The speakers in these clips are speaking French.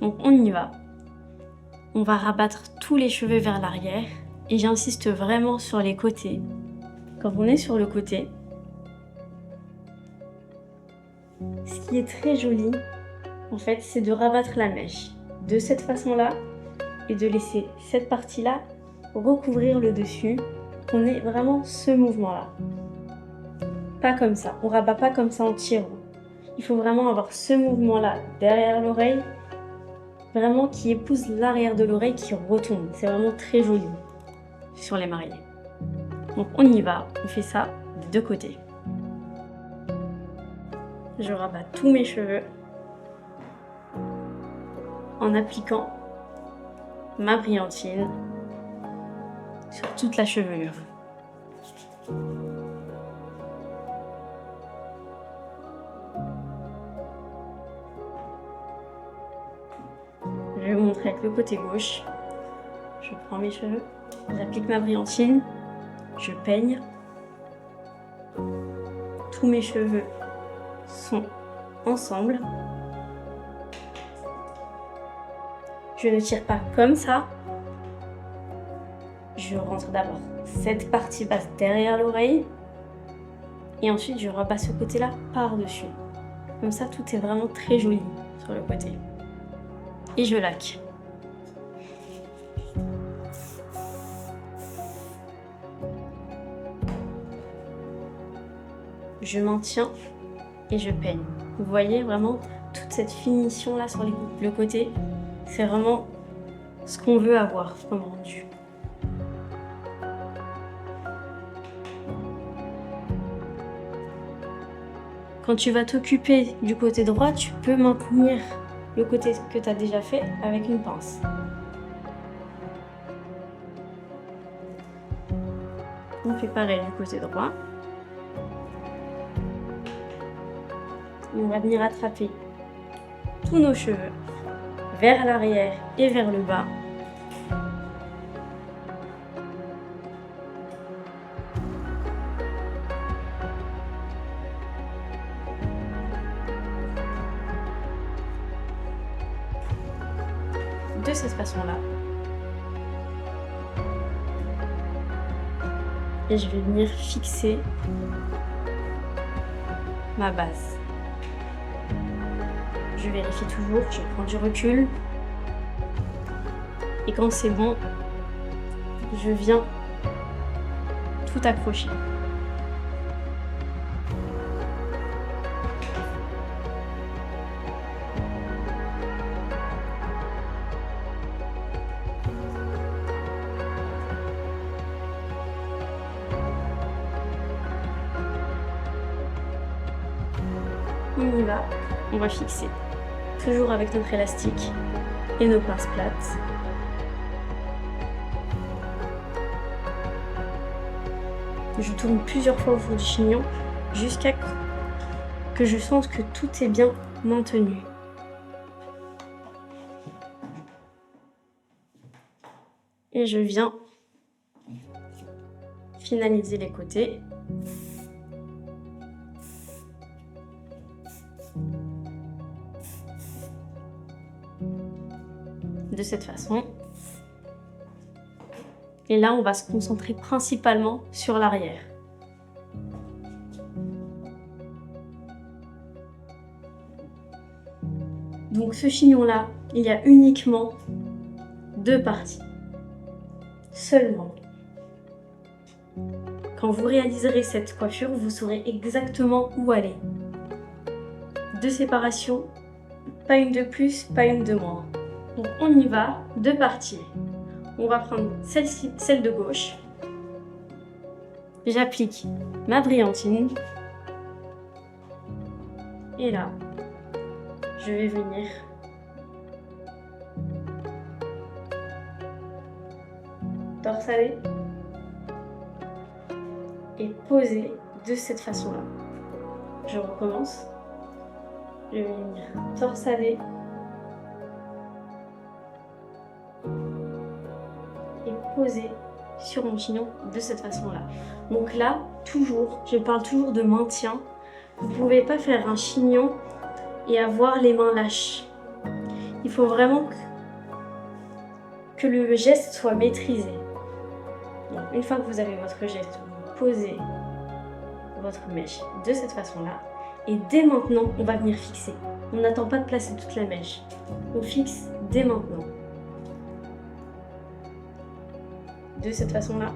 Donc on y va. On va rabattre tous les cheveux vers l'arrière et j'insiste vraiment sur les côtés. Quand on est sur le côté, ce qui est très joli, en fait, c'est de rabattre la mèche de cette façon-là et de laisser cette partie-là recouvrir le dessus. On ait vraiment ce mouvement-là. Pas comme ça, on rabat pas comme ça en tirant. Il faut vraiment avoir ce mouvement-là derrière l'oreille, vraiment qui épouse l'arrière de l'oreille qui retombe. C'est vraiment très joli sur les mariés. Donc on y va, on fait ça des deux côtés. Je rabats tous mes cheveux en appliquant ma brillantine sur toute la chevelure. Je vais vous montrer avec le côté gauche. Je prends mes cheveux, j'applique ma brillantine, je peigne. Tous mes cheveux sont ensemble. Je ne tire pas comme ça. Je rentre d'abord cette partie basse derrière l'oreille. Et ensuite, je rabats ce côté-là par-dessus. Comme ça, tout est vraiment très joli sur le côté. Et je laque. Je maintiens et je peigne. Vous voyez vraiment toute cette finition là sur le côté. C'est vraiment ce qu'on veut avoir comme rendu. Quand tu vas t'occuper du côté droit, tu peux maintenir le côté que tu as déjà fait avec une pince. On fait pareil du côté droit. On va venir attraper tous nos cheveux vers l'arrière et vers le bas. De cette façon-là. Et je vais venir fixer ma base. Je vérifie toujours, je prends du recul. Et quand c'est bon, je viens tout accrocher. On y va, on va fixer. Toujours avec notre élastique et nos pinces plates. Je tourne plusieurs fois autour du chignon jusqu'à que je sente que tout est bien maintenu. Et je viens finaliser les côtés. De cette façon. Et là, on va se concentrer principalement sur l'arrière. Donc ce chignon-là, il y a uniquement deux parties. Seulement. Quand vous réaliserez cette coiffure, vous saurez exactement où aller. Deux séparations, pas une de plus, pas une de moins. Donc on y va, deux parties. On va prendre celle-ci, celle de gauche. J'applique ma brillantine. Et là, je vais venir torsader et poser de cette façon-là. Je recommence. Je vais venir torsader et poser sur mon chignon de cette façon-là. Donc là, toujours, je parle toujours de maintien. Vous ne pouvez pas faire un chignon et avoir les mains lâches. Il faut vraiment que le geste soit maîtrisé. Donc, une fois que vous avez votre geste, vous posez votre mèche de cette façon-là. Et dès maintenant, on va venir fixer. On n'attend pas de placer toute la mèche. On fixe dès maintenant. De cette façon-là,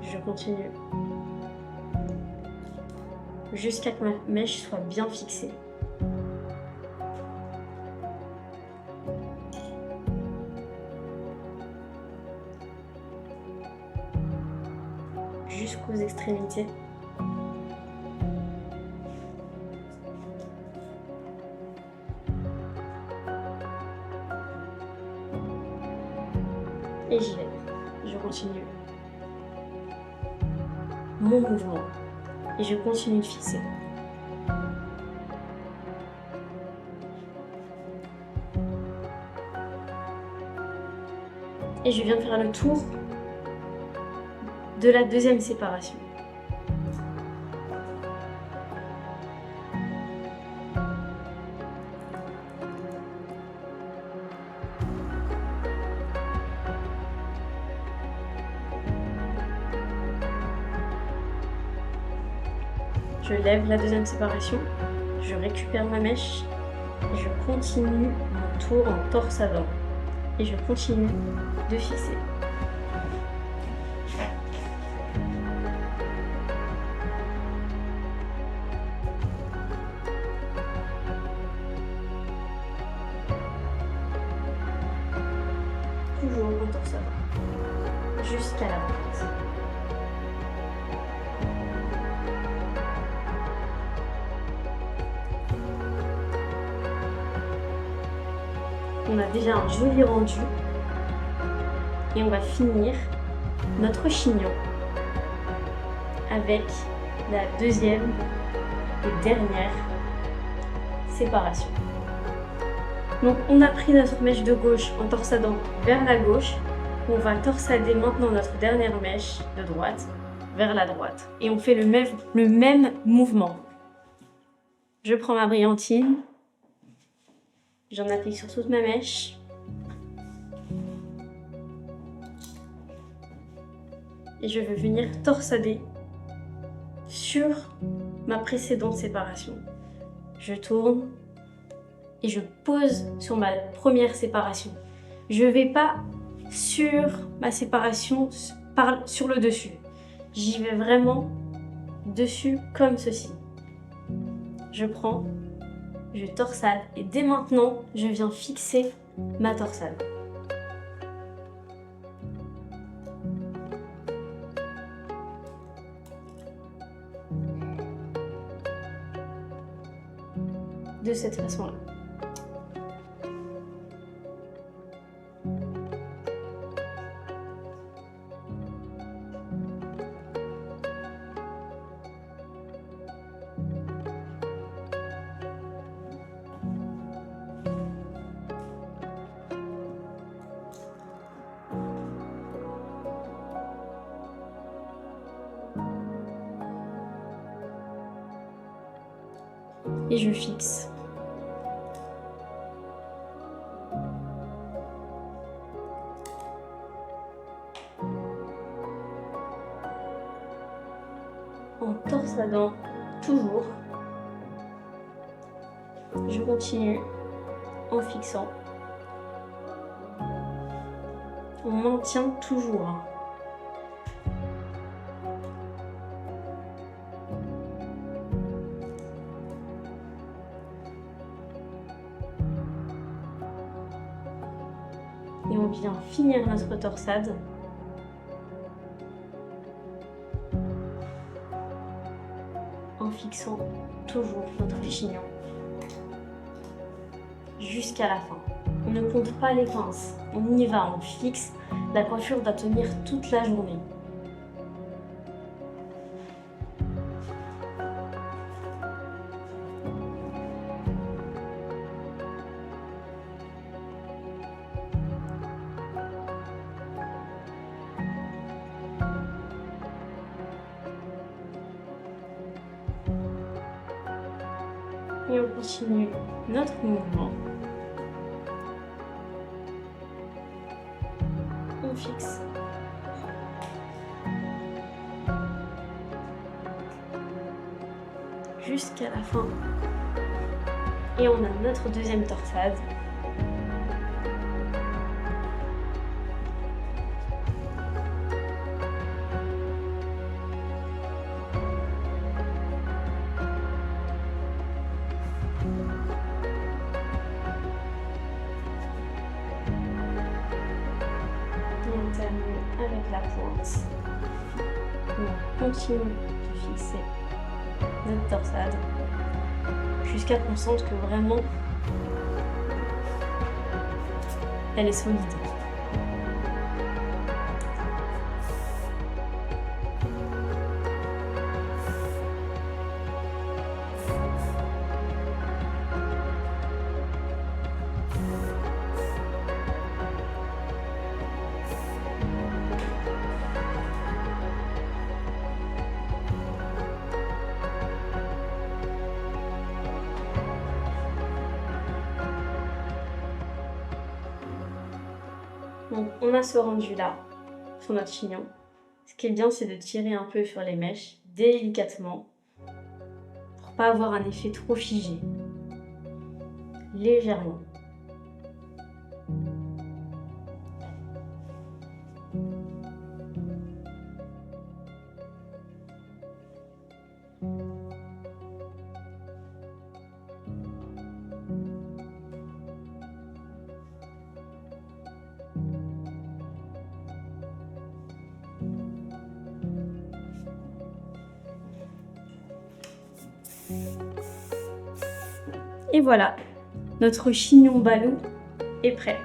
je continue jusqu'à ce que ma mèche soit bien fixée. Jusqu'aux extrémités. Et j'y vais. Je continue mon mouvement et je continue de fixer. Et je viens de faire le tour de la deuxième séparation. Je lève la deuxième séparation, je récupère ma mèche et je continue mon tour en torse avant. Et je continue de fixer. Toujours en torse avant, jusqu'à la pointe. On a déjà un joli rendu et on va finir notre chignon avec la deuxième et dernière séparation. Donc on a pris notre mèche de gauche en torsadant vers la gauche. On va torsader maintenant notre dernière mèche de droite vers la droite. Et on fait le même mouvement. Je prends ma brillantine. J'en applique sur toute ma mèche. Et je vais venir torsader sur ma précédente séparation. Je tourne et je pose sur ma première séparation. Je ne vais pas sur ma séparation sur le dessus. J'y vais vraiment dessus comme ceci. Je prends, je torsade et dès maintenant, je viens fixer ma torsade. De cette façon-là. Et je fixe. En torsadant toujours, je continue en fixant. On maintient toujours. Et on vient finir notre torsade en fixant toujours notre chignon jusqu'à la fin. On ne compte pas les pinces, on y va, on fixe. La coiffure va tenir toute la journée. Et on continue notre mouvement fixe. Jusqu'à la fin. Et on a notre deuxième torsade. Et on termine avec la pointe. On continue de fixer notre torsade jusqu'à qu'on sente que vraiment elle est solide. Donc on a ce rendu là sur notre chignon. Ce qui est bien, c'est de tirer un peu sur les mèches délicatement pour pas avoir un effet trop figé. Légèrement. Et voilà, notre chignon balou est prêt.